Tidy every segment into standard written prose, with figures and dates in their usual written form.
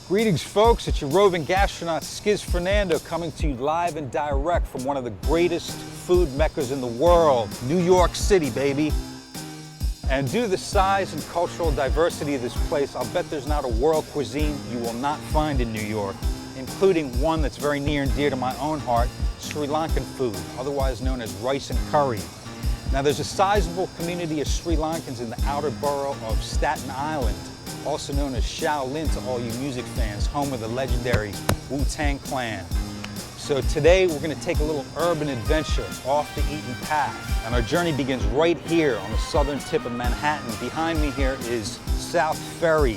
Greetings, folks. It's your roving gastronaut Skiz Fernando coming to you live and direct from one of the greatest food meccas in the world, New York City, baby. And due to the size and cultural diversity of this place, I'll bet there's not a world cuisine you will not find in New York, including one that's very near and dear to my own heart, Sri Lankan food, otherwise known as rice and curry. Now, there's a sizable community of Sri Lankans in the outer borough of Staten Island, also known as Shaolin to all you music fans, home of the legendary Wu-Tang Clan. So today we're going to take a little urban adventure off the beaten path, and our journey begins right here on the southern tip of Manhattan. Behind me here is South Ferry,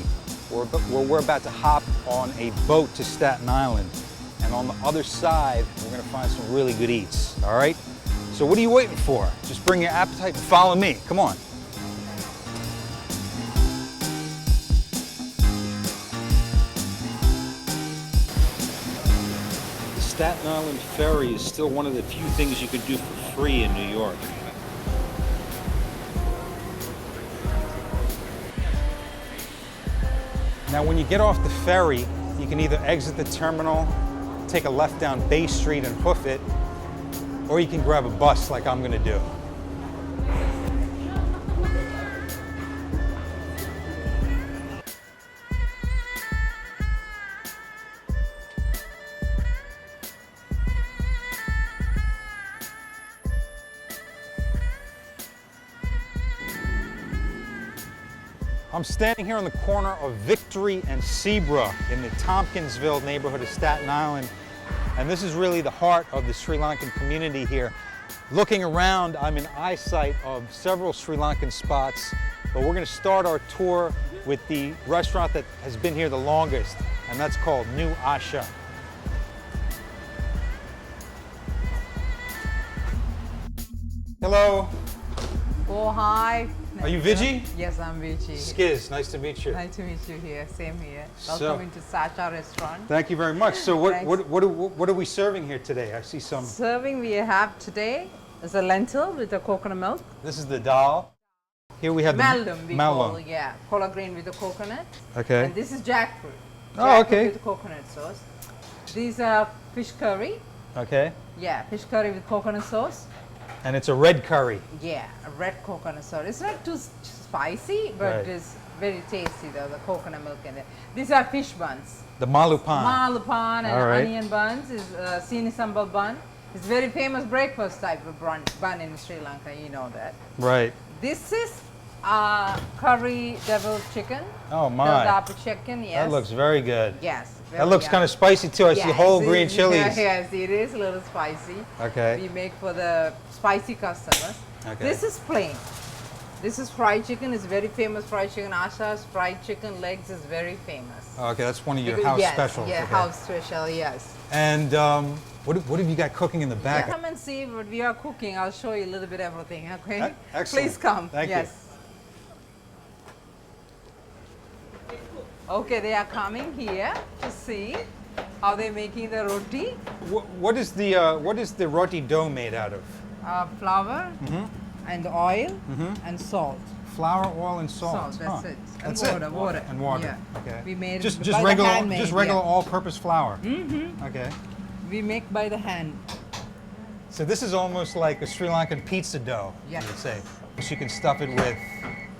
where we're about to hop on a boat to Staten Island. And on the other side, we're going to find some really good eats, all right? So what are you waiting for? Just bring your appetite and follow me. Come on. Staten Island Ferry is still one of the few things you can do for free in New York. Now, when you get off the ferry, you can either exit the terminal, take a left down Bay Street and hoof it, or you can grab a bus like I'm gonna do. I'm standing here on the corner of Victory and Zebra in the Tompkinsville neighborhood of Staten Island. And this is really the heart of the Sri Lankan community here. Looking around, I'm in eyesight of several Sri Lankan spots, but we're gonna start our tour with the restaurant that has been here the longest, and that's called New Asha. Hello. Oh, hi. Are you Viji? Yes, I'm Viji. Skiz, nice to meet you. Nice to meet you here. Same here. So- Welcome to Rasa Restaurant. Thank you very much. So Thanks. what are we serving here today? I see some. Serving we have today is a lentil with the coconut milk. This is the dal. Here we have Maldum, the we call, yeah. Collard green with the coconut. Okay. And this is jackfruit. Oh, Jackfruit okay. with coconut sauce. These are fish curry. Okay. Yeah, fish curry with coconut sauce. And it's a red curry. Yeah, a red coconut sauce. It's not too spicy, but Right. it's very tasty though, the coconut milk in it. These are fish buns. The malupan. Malupan and All right. onion buns is Sini Sambal bun. It's very famous breakfast type of bun in Sri Lanka, you know that. Right. This is curry deviled chicken. Oh my. Deviled chicken, yes. That looks very good. Yes. That looks kind of spicy too. I see whole green chilies. Yes, it is a little spicy. Okay. We make for the spicy customers. Okay. This is plain. This is fried chicken. It's very famous fried chicken. Asha's fried chicken legs is very famous. Okay, that's one of your house yes, specials. Yeah, okay. house special, yes. And what have you got cooking in the back? Come and see what we are cooking. I'll show you a little bit everything, okay? Excellent. Please come. Thank yes. Okay, they are coming here to see how they're making the roti. What is the roti dough made out of? Flour and oil and salt. Flour, oil, and salt. That's it. And That's water, it. water. And water. Yeah. Okay. We made just by the regular, handmade, just regular yeah. all-purpose flour. Okay. We make by the hand. So this is almost like a Sri Lankan pizza dough, Yes. I would say. So you can stuff it with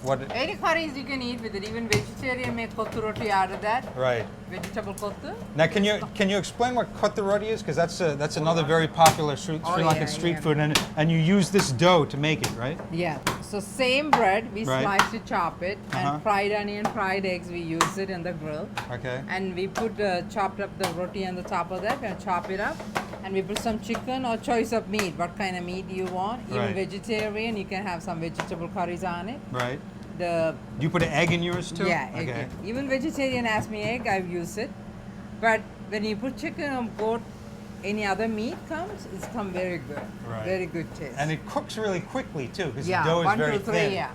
what? Any curries you can eat with it. Even vegetarian make kottu roti out of that. Right. Vegetable kottu. Now, can you explain what kottu roti is? Because that's another very popular Sri Lankan yeah, street yeah. food, and you use this dough to make it, right? Yeah. So same bread, we Right. slice it, chop it, Uh-huh. and fried onion, fried eggs, we use it in the grill. Okay. And we put chopped up the roti on the top of that and chop it up. And we put some chicken or choice of meat. What kind of meat you want? Even Right. vegetarian, you can have some vegetable curries on it. Right. The Do you put an egg in yours too? Yeah, Okay. egg. Even vegetarian ask me egg, I've used it. But when you put chicken or goat, any other meat comes, it's come very good. Right. Very good taste. And it cooks really quickly too, because yeah, the dough is 1, very 2, 3, thin. yeah.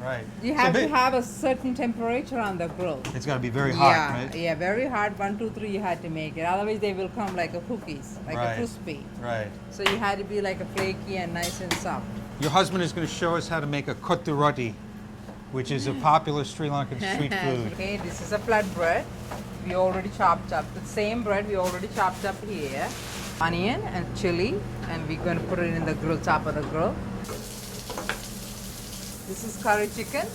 Right. You have to have a certain temperature on the grill. It's got to be very hot, yeah, right? yeah, very hard. 1, 2, 3, you had to make it. Otherwise, they will come like a cookies, like Right. a crispy. Right. So you had to be like a flaky and nice and soft. Your husband is going to show us how to make a kottu roti. which is a popular Sri Lankan street food. Okay, this is a flat bread. We already chopped up. The same bread we already chopped up here. Onion and chili, and we're going to put it in the grill, top of the grill. This is curry chicken.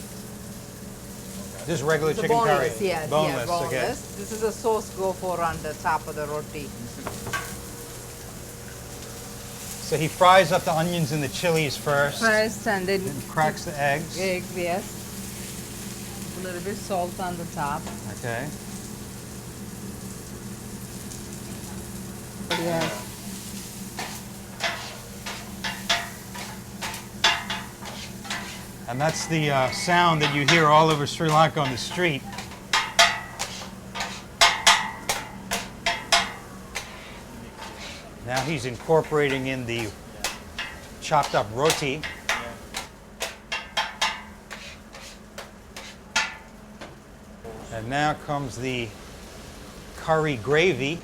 Just regular It's chicken boneless, curry? yes, Boneless, yeah, boneless. okay. This is a sauce go for on the top of the roti. So he fries up the onions and the chilies first. First, and then Cracks the eggs. eggs, yes. A little bit salt on the top. Okay. Yes. And that's the sound that you hear all over Sri Lanka on the street. Now he's incorporating in the chopped up roti. And now comes the curry gravy.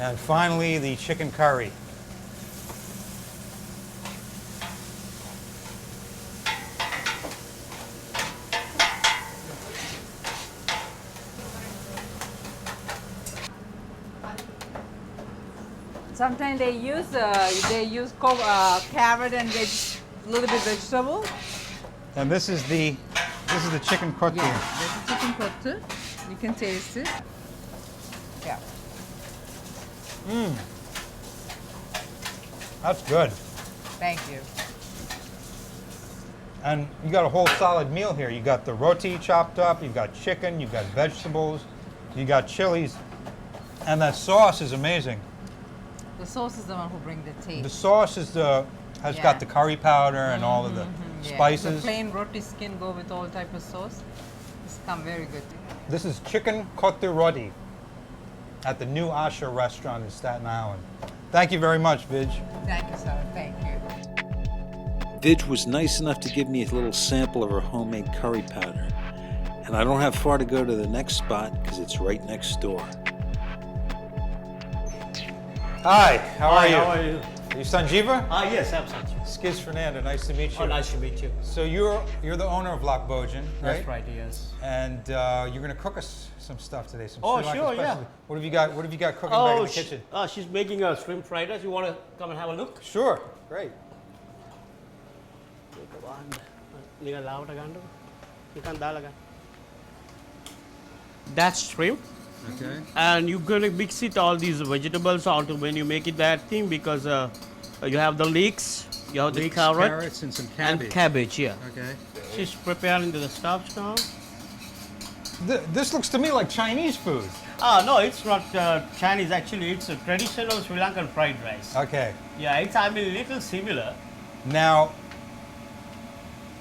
And finally, the chicken curry. Sometimes they use carrot and a little bit vegetable. And this is the chicken kottu. Yeah, there's a chicken kottu. You can taste it. Yeah. That's good. Thank you. And you got a whole solid meal here. You got the roti chopped up, you've got chicken, you've got vegetables, you got chilies, and that sauce is amazing. The sauce is the one who brings the taste. The sauce has Yeah. got the curry powder and all of the Yeah. spices. The plain roti skin go with all type of sauce. It's come very good. This is chicken kottu roti at the new Asha restaurant in Staten Island. Thank you very much, Vij. Thank you, sir. Thank you. Vij was nice enough to give me a little sample of her homemade curry powder. And I don't have far to go to the next spot because it's right next door. Hi, how are you? How are you? Are you Sanjeeva? Yes, I'm Sanjeev. Skiz Fernando, nice to meet you. Oh, nice to meet you. So you're the owner of Loch, right? That's right, yes. And you're going to cook us some stuff today, some Oh, Sri Lankan sure, yeah. specialty. What have you got? What have you got cooking back in the kitchen? She's making a shrimp fried rice. You want to come and have a look? Sure, great. That's shrimp. Okay. And you're going to mix it all these vegetables onto when you make it that thing because you have the leeks, you have the carrots, and some and cabbage, yeah. Okay. She's preparing the stuff now. This looks to me like Chinese food. No, it's not Chinese actually. It's a traditional Sri Lankan fried rice. Okay. Yeah, it's a little similar. Now,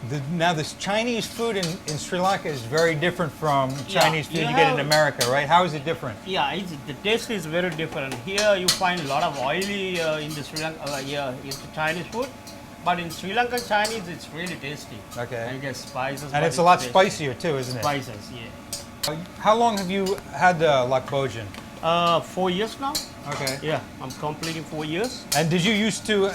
this Chinese food in Sri Lanka is very different from Chinese food you get in America, right? How is it different? Yeah, the taste is very different. Here you find a lot of oily in the Sri Lanka, in the Chinese food. But in Sri Lankan Chinese, it's really tasty. Okay. And you get spices. And but it's a lot tasty. spicier too, isn't it? Spices, yeah. How long have you had Loch Bhojan? 4 years now. Okay. Yeah, I'm completing 4 years. And did you used to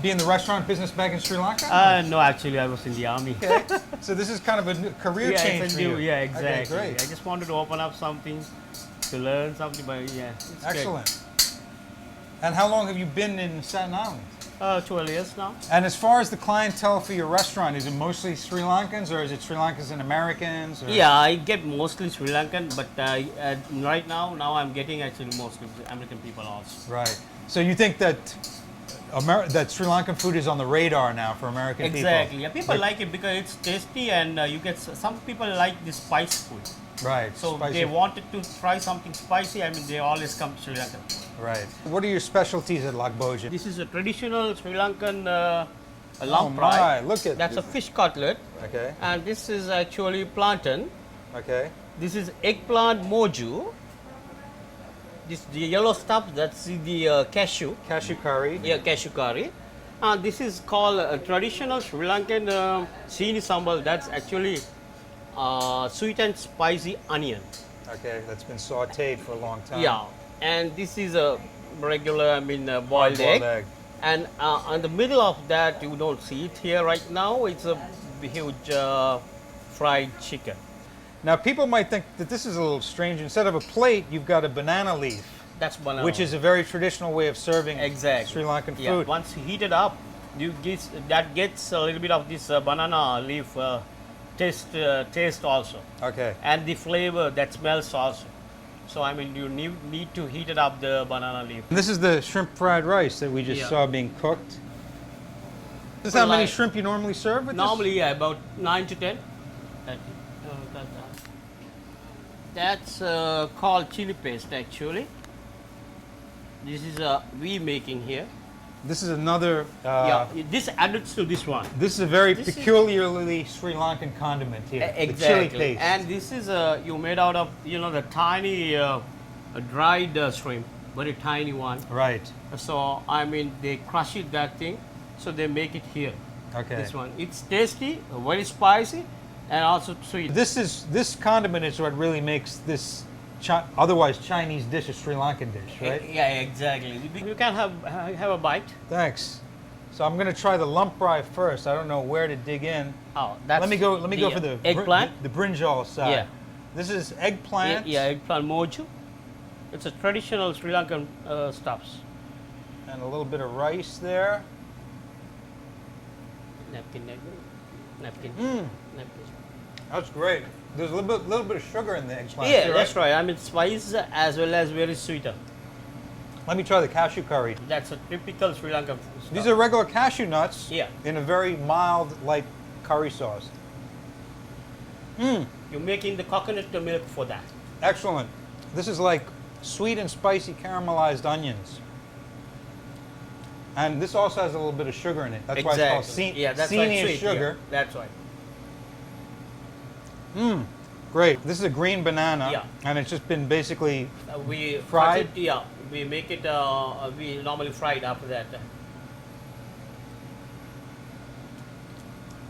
be in the restaurant business back in Sri Lanka? No, actually, I was in the army. Okay. So this is kind of a career change it's a for new, you. yeah, exactly. Okay, great. I just wanted to open up something, to learn something, but yeah, it's Excellent. And how long have you been in Staten Island? 12 years now. And as far as the clientele for your restaurant, is it mostly Sri Lankans or is it Sri Lankans and Americans? Or? Yeah, I get mostly Sri Lankan, but right now I'm getting actually mostly American people also. Right. So you think that that Sri Lankan food is on the radar now for American people? Exactly. Yeah, people like it because it's tasty and you get some people like the spice food. Right. So spicy. they wanted to try something spicy. I mean, they always come to Sri Lanka. Right. What are your specialties at Loch Bhoja? This is a traditional Sri Lankan Oh lamb my, fry. look at That's a fish cutlet. Okay. And this is actually plantain. Okay. This is eggplant mojo. This the yellow stuff. That's the cashew. Cashew curry. Yeah, cashew curry. And this is called a traditional Sri Lankan chini sambal. That's actually sweet and spicy onion. Okay, that's been sautéed for a long time. Yeah, and this is regular, boiled Boiled egg. egg. And on the middle of that, you don't see it here right now. It's a huge fried chicken. Now, people might think that this is a little strange. Instead of a plate, you've got a banana leaf, That's banana. which is a very traditional way of serving exactly Sri Lankan Yeah. food. Once you heat it up, that gets a little bit of this banana leaf taste also, Okay. and the flavor that smells also. So you need to heat it up, the banana leaf. And this is the shrimp fried rice that we just Yeah. saw being cooked. This is how many Like- shrimp you normally serve with Normally, yeah, about 9 to 10. That's called chili paste actually. This is we making here. this? This is another. Yeah, this added to this one. This is a very This is- peculiarly Sri Lankan condiment here. The chili Exactly. paste. And this is you made out of the tiny dried shrimp, very tiny one. Right. So they crush it that thing, so they make it here. Okay. This one, it's tasty, very spicy, and also sweet. This condiment is what really makes this otherwise Chinese dish a Sri Lankan dish, right? Yeah, exactly. You can have a bite. Thanks. So I'm gonna try the lump fry first. I don't know where to dig in. Oh, that's Let me go for the eggplant. the brinjal side. Yeah. This is eggplant. Yeah, eggplant mojo. It's a traditional Sri Lankan stuffs. And a little bit of rice there. Napkin. Napkin. Napkin. That's great. There's a little bit of sugar in the eggplant. Yeah, too, that's right. Spice as well as very sweeter. Let me try the cashew curry. That's a typical Sri Lankan stuff. These are regular cashew nuts. Yeah. In a very mild, light curry sauce. You're making the coconut milk for that. Excellent. This is like sweet and spicy caramelized onions. And this also has a little bit of sugar in it. That's why it's called Yeah, that's why Senior it's sweet. sugar. Yeah, that's right. Great. This is a green banana. Yeah. And it's just been basically We Fried? cut it, yeah, we make it. We normally fry it after that.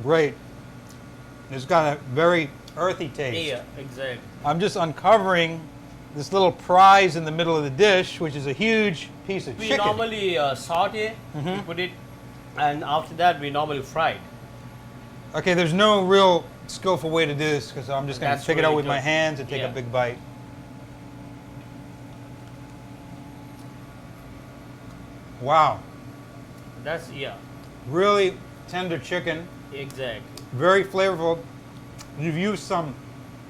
great. It's got a very earthy taste. Yeah, exactly. I'm just uncovering this little prize in the middle of the dish, which is a huge piece of We chicken. normally saute, we put it, and after that we normally fry it. Okay, there's no real skillful way to do this because I'm just going to That's pick it out really with my good. hands and take a Yeah. big bite. Wow, That's really tender chicken, exactly. very flavorful. You've used some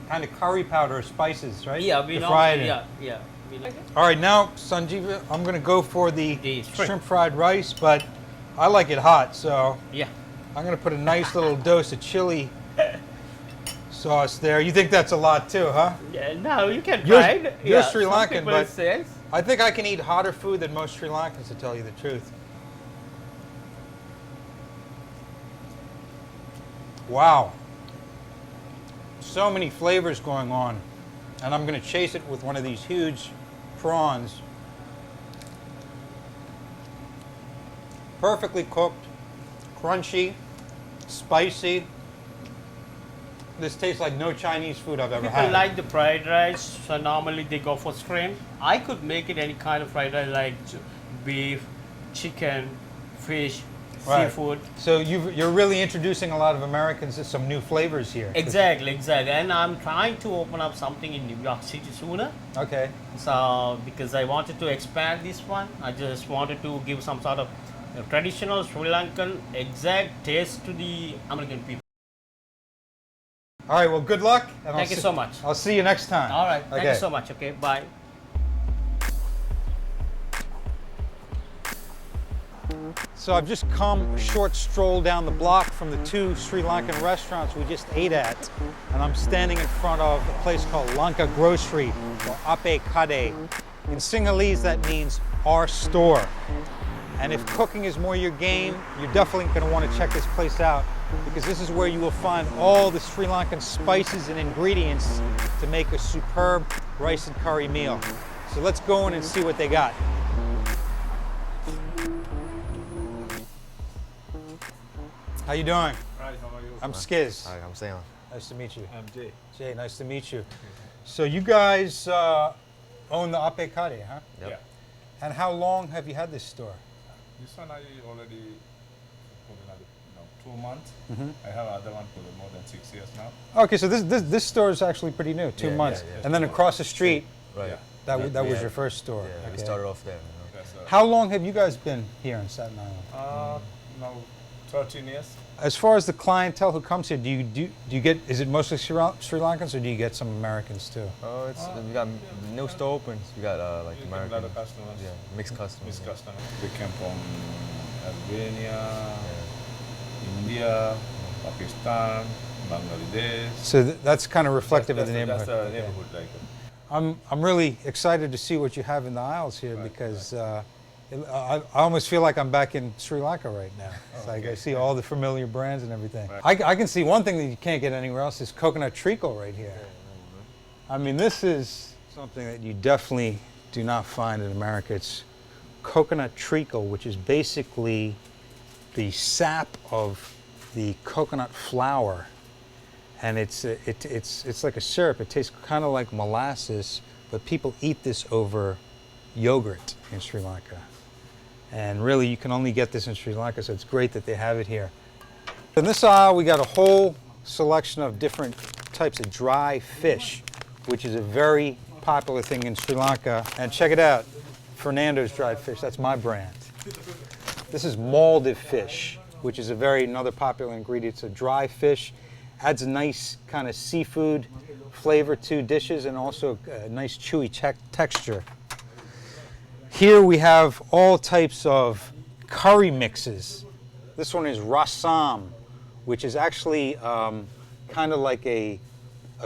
kind of curry powder or spices, right? Yeah, we to fry it normally in. yeah. We like it. All right, now Sanjeeva, I'm going to go for the The shrimp. shrimp fried rice, but I like it hot, so Yeah. I'm going to put a nice little dose of chili sauce there. You think that's a lot too, huh? Yeah, no, you can You're- try it. you're Yeah, Sri some Lankan, people but- says, I think I can eat hotter food than most Sri Lankans, to tell you the truth. Wow. So many flavors going on. And I'm going to chase it with one of these huge prawns. Perfectly cooked, crunchy, spicy. This tastes like no Chinese food I've ever people had. like the fried rice, so normally they go for shrimp. I could make it any kind of fried rice like beef, chicken, fish, Right. seafood. So you're really introducing a lot of Americans to some new flavors here. Exactly. And I'm trying to open up something in New York City sooner. Okay. So because I wanted to expand this one, I just wanted to give some sort of traditional Sri Lankan exact taste to the American people. All right, well, good luck. And Thank you so much. I'll see you next time. All right. Thank you Okay. so much. Okay. Bye. So I've just come a short stroll down the block from the two Sri Lankan restaurants we just ate at. And I'm standing in front of a place called Lanka Grocery, or Ape Kade. In Sinhalese, that means our store. And if cooking is more your game, you're definitely going to want to check this place out, because this is where you will find all the Sri Lankan spices and ingredients to make a superb rice and curry meal. So let's go in and see what they got. How you doing? Hi, how are you? I'm Skiz. Hi, I'm Sam. Nice to meet you. I'm Jay. Jay, nice to meet you. So you guys own the Ape Kade, huh? Yep. And how long have you had this store? This one I already for another 2 months. Mm-hmm. I have other one for more than 6 years now. Okay, so this store is actually pretty new, 2 months. yeah. And then across the street, Right. Yeah. that was Yeah. your first store. Yeah, we Okay. started off there. You know. That's, How long have you guys been here in Staten Island? now 13 years. As far as the clientele who comes here, do you get, is it mostly Sri Lankans or do you get some Americans too? Oh, we got new store opens. We got like You get a lot American, of customers. yeah, mixed customers. Mixed yeah. customers. They came from Albania, India, Pakistan, Bangladesh. So that's kind of reflective of the neighborhood. That's the Okay. neighborhood, like. I'm really excited to see what you have in the aisles here because I almost feel like I'm back in Sri Lanka right now. It's like I see all the familiar brands and everything. Right. I can see one thing that you can't get anywhere else is coconut treacle right here. I mean, this is something that you definitely do not find in America. It's coconut treacle, which is basically the sap of the coconut flour. And it's like a syrup. It tastes kind of like molasses, but people eat this over yogurt in Sri Lanka. And really, you can only get this in Sri Lanka, so it's great that they have it here. In this aisle, we got a whole selection of different types of dry fish, which is a very popular thing in Sri Lanka. And check it out, Fernando's dried fish. That's my brand. This is molded fish, which is another popular ingredient. It's a dry fish. Adds a nice kind of seafood flavor to dishes and also a nice chewy texture. Here we have all types of curry mixes. This one is Rasam, which is actually kind of like a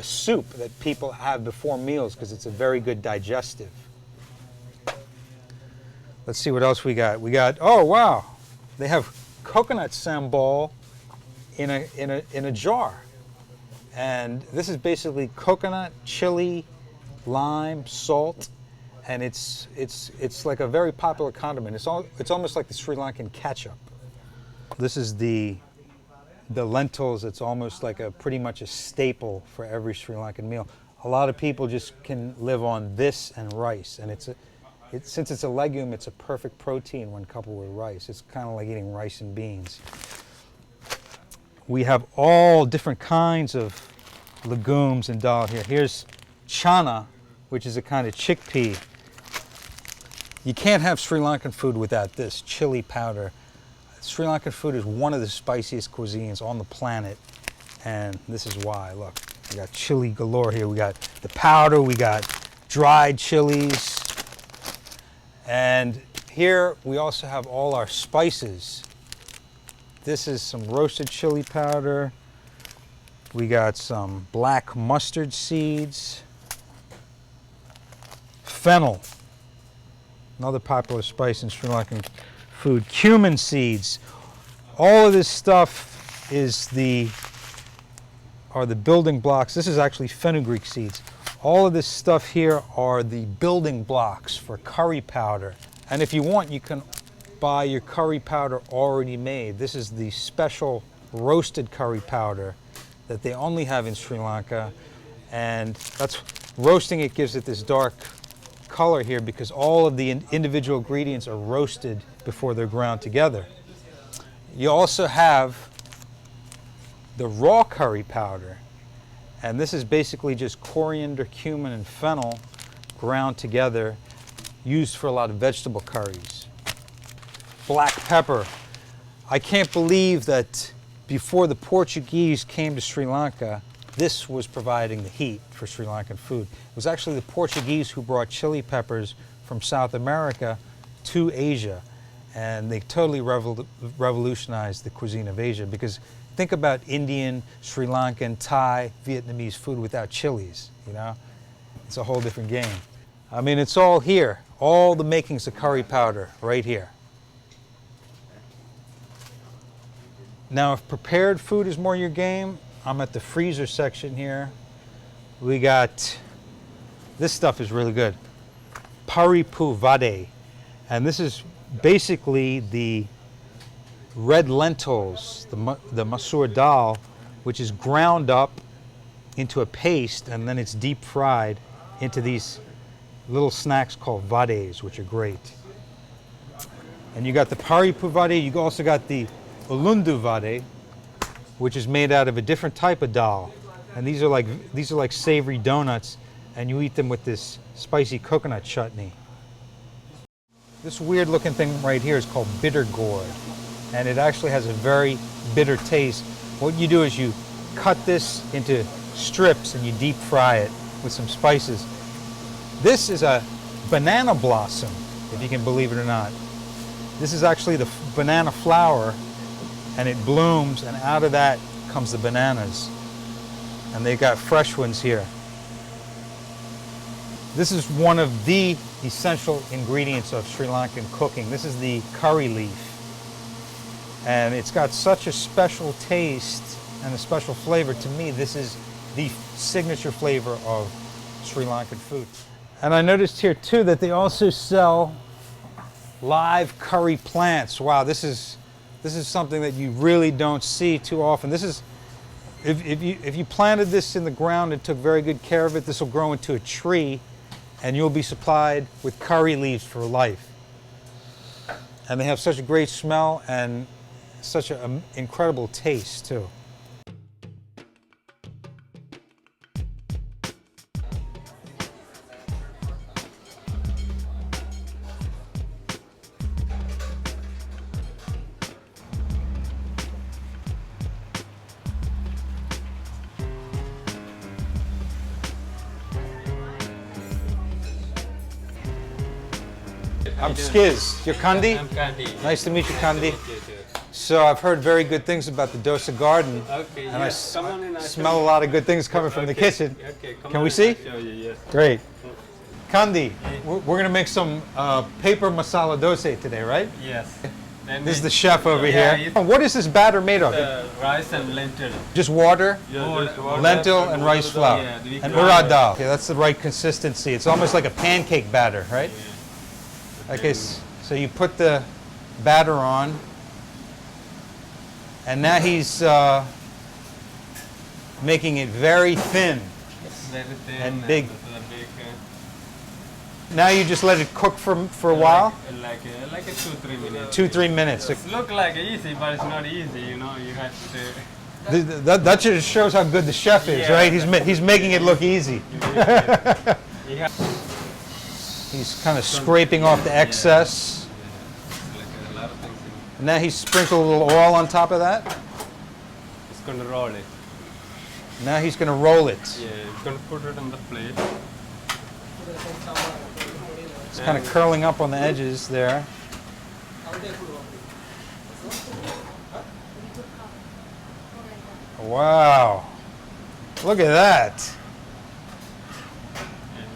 soup that people have before meals because it's a very good digestive. Let's see what else we got. We got, oh wow, they have coconut sambal in a jar. And this is basically coconut, chili, lime, salt, and it's like a very popular condiment. It's almost like the Sri Lankan ketchup. This is the lentils. It's almost like pretty much a staple for every Sri Lankan meal. A lot of people just can live on this and rice, and since it's a legume, it's a perfect protein when coupled with rice. It's kind of like eating rice and beans. We have all different kinds of legumes and dal here. Here's chana, which is a kind of chickpea. You can't have Sri Lankan food without this chili powder. Sri Lankan food is one of the spiciest cuisines on the planet, and this is why. Look, we got chili galore here. We got the powder, we got dried chilies, and here we also have all our spices. This is some roasted chili powder. We got some black mustard seeds. Fennel, another popular spice in Sri Lankan food. Cumin seeds. All of this stuff are the building blocks. This is actually fenugreek seeds. All of this stuff here are the building blocks for curry powder. And if you want, you can buy your curry powder already made. This is the special roasted curry powder that they only have in Sri Lanka, and roasting it gives it this dark color here because all of the individual ingredients are roasted before they're ground together. You also have the raw curry powder, and this is basically just coriander, cumin, and fennel ground together, used for a lot of vegetable curries. Black pepper. I can't believe that before the Portuguese came to Sri Lanka, this was providing the heat for Sri Lankan food. It was actually the Portuguese who brought chili peppers from South America to Asia, and they totally revolutionized the cuisine of Asia because think about Indian, Sri Lankan, Thai, Vietnamese food without chilies, you know? It's a whole different game. I mean, it's all here. All the makings of curry powder right here. Now, if prepared food is more your game, I'm at the freezer section here. We got, this stuff is really good. Paripu vade. And this is basically the red lentils, the masoor dal, which is ground up into a paste, and then it's deep fried into these little snacks called vades, which are great. And you got the paripu vade, you also got the ulundu vade, which is made out of a different type of dal. And these are like savory donuts, and you eat them with this spicy coconut chutney. This weird looking thing right here is called bitter gourd, and it actually has a very bitter taste. What you do is you cut this into strips and you deep fry it with some spices. This is a banana blossom, if you can believe it or not. This is actually the banana flower, and it blooms, and out of that comes the bananas. And they got fresh ones here. This is one of the essential ingredients of Sri Lankan cooking. This is the curry leaf. And it's got such a special taste and a special flavor. To me, this is the signature flavor of Sri Lankan food. And I noticed here too that they also sell live curry plants. Wow, this is something that you really don't see too often. This is, if you planted this in the ground and took very good care of it, this will grow into a tree, and you'll be supplied with curry leaves for life. And they have such a great smell and such an incredible taste too. I'm Skiz. You're Kandi? I'm Kandi. Nice to meet you, Kandi. So I've heard very good things about the Dosa garden, Okay, and yes. Come on in, I'll smell show a lot of good things coming from the Okay, kitchen. Okay, come Can on we in, see? I'll show you, yes. Great. Kandi, we're going to make some paper masala dosa today, right? Yes. Then This is the chef over Yeah, here. it's- What is this batter made of? rice and lentil. Just water, Just water, lentil, and rice flour, Yeah, we and grind urad it. dal. Okay, that's the right consistency. It's almost like a pancake batter, right? Okay, so you put the batter on, and now he's making it very thin. Very thin And big. this is a big, Now you just let it cook for a while? like a 2-3 minutes. 2-3 minutes. It look like easy, but it's not easy. You know, you have to. That just shows how good the chef is, Yeah. right? He's making it look easy. You have He's kind of scraping off the excess. like a lot of things. And now he's sprinkled a little oil on top of that. It's gonna roll it. Now he's going to roll it. Yeah, it's gonna put it on the plate. It's kind of curling up on the edges there. Wow. Look at that.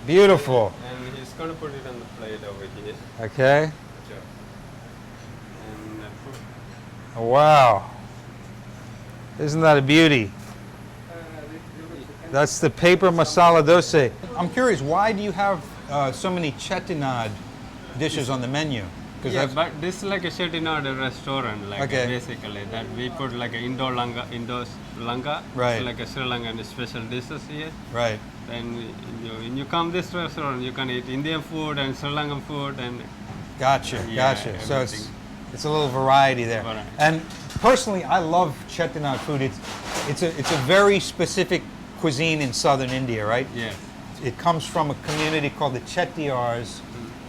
Beautiful. And he's gonna put it on the plate over here. Okay. And put Wow. Isn't that a beauty? That's the paper masala dosa. I'm curious, why do you have so many chettinad dishes on the menu? yeah, but this is like a Chettinad restaurant, like Okay. basically that we put like a Indo Lanka, Right. so like a Sri Lankan special dishes here. Right. Then when you come this restaurant, you can eat Indian food and Sri Lankan food and Gotcha, Yeah, gotcha. So everything. it's a little variety there. Variety. And personally, I love chettinad food. It's a very specific cuisine in southern India, right? yeah. It comes from a community called the Chettiars,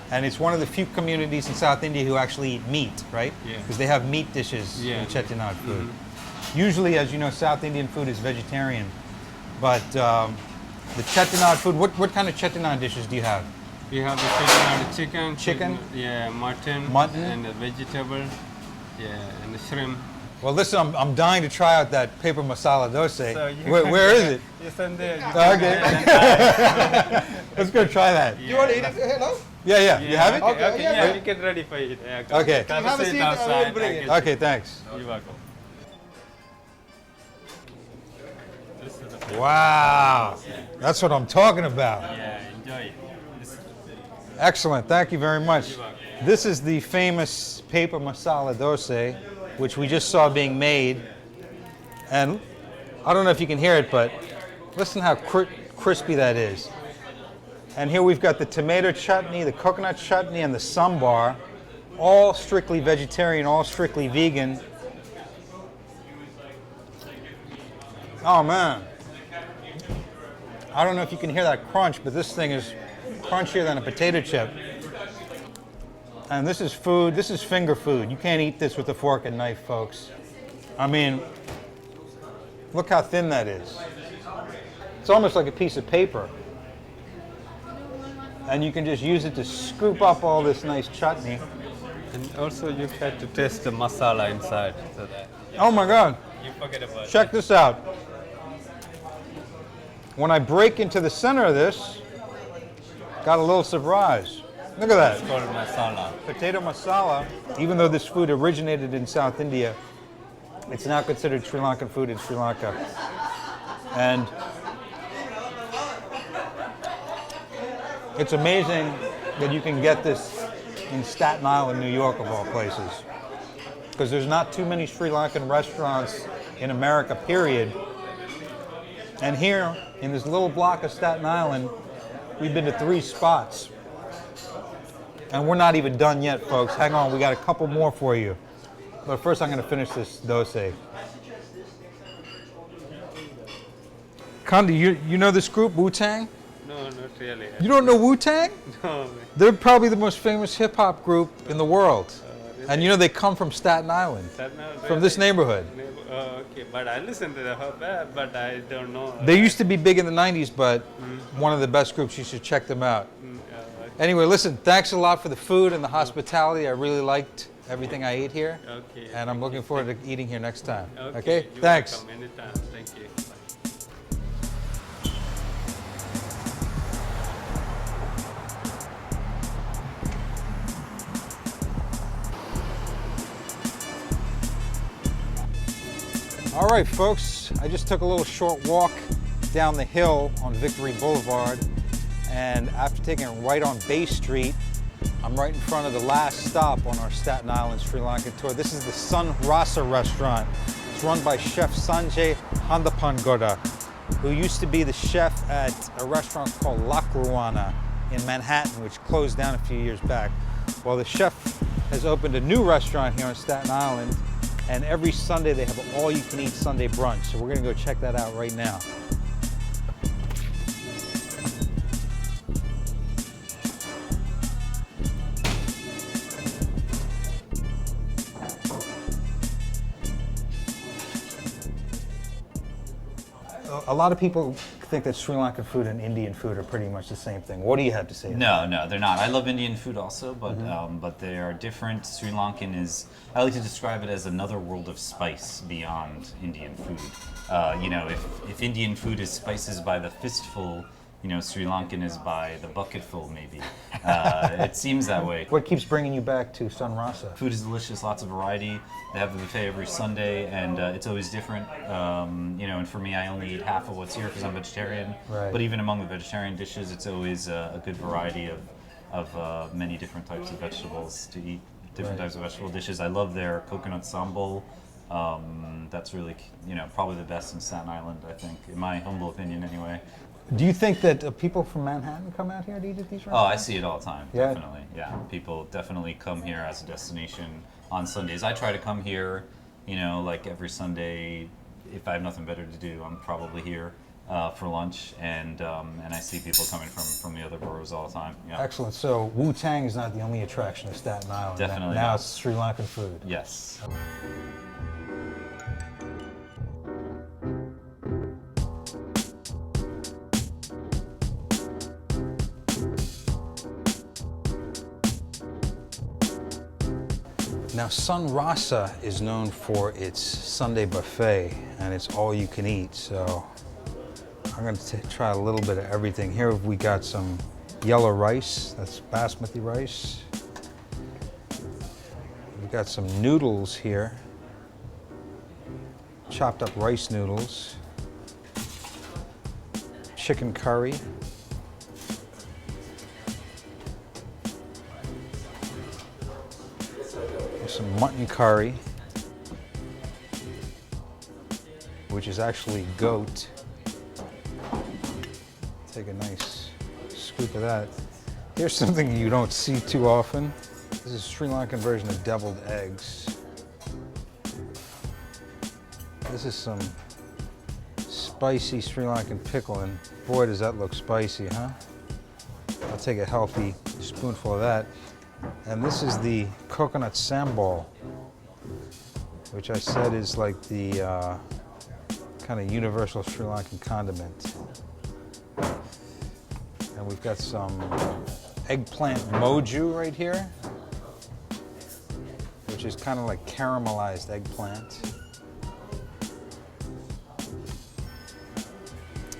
and it's one of the few communities in South India who actually eat meat, right? Yeah. Because they have meat dishes Yeah. in Chettinad food. Usually, as you know, South Indian food is vegetarian, but the Chettinad food, what kind of Chettinad dishes do you have? We have the Chettinad chicken, Chicken? yeah, mutton, Mutton? and the vegetable, yeah, and the shrimp. Well, listen, I'm dying to try out that paper masala dosa. So you Where is it? It's in there. Okay. Let's go try that. You want to eat it? Yeah. You have it? Okay, yeah, we get ready for it. Yeah, come- Okay. come Have a sit seat, outside, I will bring it. Okay, thanks. You're welcome. Wow. That's what I'm talking about. Yeah, enjoy it. Excellent. Thank you very much. This is the famous paper masala dosa, which we just saw being made. And I don't know if you can hear it, but listen how crispy that is. And here we've got the tomato chutney, the coconut chutney, and the sambar. all strictly vegetarian, all strictly vegan. Oh man. I don't know if you can hear that crunch, but this thing is crunchier than a potato chip. And this is food, this is finger food. You can't eat this with a fork and knife, folks. I mean, look how thin that is. It's almost like a piece of paper. And you can just use it to scoop up all this nice chutney. And also you had to taste the masala inside. So that Oh my God, you forget about check this out. When I break into the center of this, got a little surprise. Look at that. It's called masala. Potato masala, even though this food originated in South India, it's now considered Sri Lankan food in Sri Lanka. And it's amazing that you can get this in Staten Island, New York, of all places. Because there's not too many Sri Lankan restaurants in America, period. And here, in this little block of Staten Island, we've been to 3 spots. And we're not even done yet, folks. Hang on, we got a couple more for you. But first I'm gonna finish this dosa. Kandi, you know this group, Wu-Tang? No, not really. You don't know Wu-Tang? No, man. They're probably the most famous hip-hop group in the world. And you know they come from Staten Island, from this neighborhood. Okay, but I listen to the but I don't know. They used to be big in the 90s, but one of the best groups. You should check them out. Anyway, listen, thanks a lot for the food and the hospitality. I really liked everything I ate here. Okay. And I'm looking forward to eating here next time. Okay, Okay? you're Thanks. welcome anytime. Thank you. All right, folks, I just took a little short walk down the hill on Victory Boulevard, and after taking it right on Bay Street, I'm right in front of the last stop on our Staten Island Sri Lankan tour. This is the Rasa Restaurant. It's run by Chef Sanjay Handapangoda, who used to be the chef at a restaurant called Loch in Manhattan, which closed down a few years back. Well, the chef has opened a new restaurant here on Staten Island, and every Sunday they have an all-you-can-eat Sunday brunch. So we're gonna go check that out right now. A lot of people think that Sri Lankan food and Indian food are pretty much the same thing. What do you have to say? No, they're not. I love Indian food also, but they are different. Sri Lankan is, I like to describe it as another world of spice beyond Indian food. You know, if Indian food is spices by the fistful, you know, Sri Lankan is by the bucketful, maybe. It seems that way. What keeps bringing you back to Sun Rasa? Food is delicious, lots of variety. They have the buffet every Sunday, and it's always different. You know, and for me, I only eat half of what's here because I'm vegetarian. Right. But even among the vegetarian dishes, it's always a good variety of many different types of vegetables to eat. Different types of vegetable dishes. I love their coconut sambal. That's really, you know, probably the best in Staten Island, I think, in my humble opinion, anyway. Do you think that people from Manhattan come out here to eat at these restaurants? Oh, I see it all the time. Yeah. Definitely. Yeah, people definitely come here as a destination on Sundays. I try to come here, you know, like every Sunday. If I have nothing better to do, I'm probably here for lunch, and I see people coming from the other boroughs all the time. Yeah. Excellent. So Wu-Tang is not the only attraction of Staten Island. Definitely Now not. it's Sri Lankan food. Yes. Now, Sun Rasa is known for its Sunday buffet, and it's all you can eat. So I'm going to try a little bit of everything. Here we got some yellow rice. That's basmati rice. We got some noodles here. Chopped up rice noodles. Chicken curry. Some mutton curry, which is actually goat. Take a nice scoop of that. Here's something you don't see too often. This is Sri Lankan version of deviled eggs. This is some spicy Sri Lankan pickle, and boy does that look spicy, huh? I'll take a healthy spoonful of that. And this is the coconut sambal, which I said is like the kind of universal Sri Lankan condiment. And we've got some eggplant mojo right here, which is kind of like caramelized eggplant.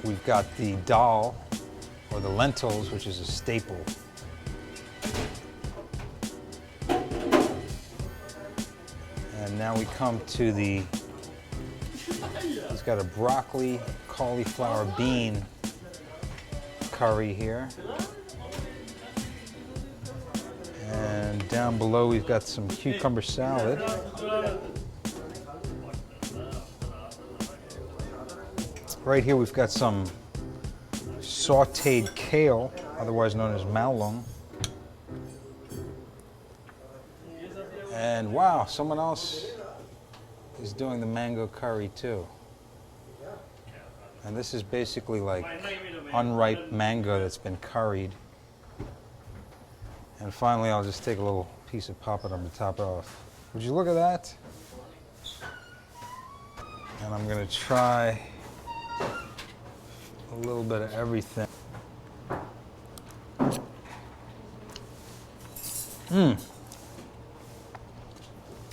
We've got the dal, or the lentils, which is a staple. And now we come to the, he's got a broccoli, cauliflower, bean curry here. And down below we've got some cucumber salad. Right here we've got some sauteed kale, otherwise known as malung. And wow, someone else is doing the mango curry too. And this is basically like unripe mango that's been curried. And finally, I'll just take a little piece of papadum to top it off. Would you look at that? And I'm gonna try a little bit of everything.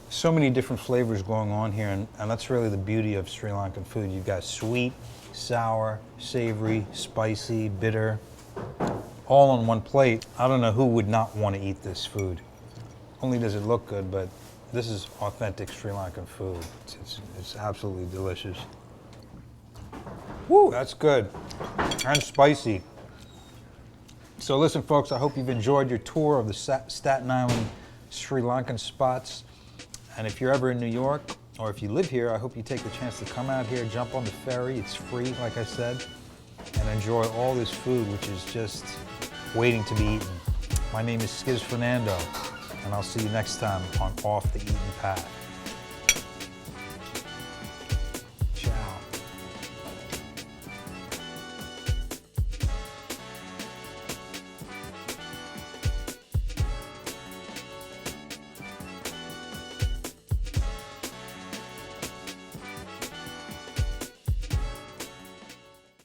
So many different flavors going on here, and that's really the beauty of Sri Lankan food. You've got sweet, sour, savory, spicy, bitter, all on one plate. I don't know who would not want to eat this food. Only does it look good, but this is authentic Sri Lankan food. It's absolutely delicious. Woo, that's good. And spicy. So listen, folks, I hope you've enjoyed your tour of the Staten Island Sri Lankan spots. And if you're ever in New York, or if you live here, I hope you take the chance to come out here, jump on the ferry. It's free, like I said, and enjoy all this food, which is just waiting to be eaten. My name is Skiz Fernando, and I'll see you next time on Off the Eaten Path.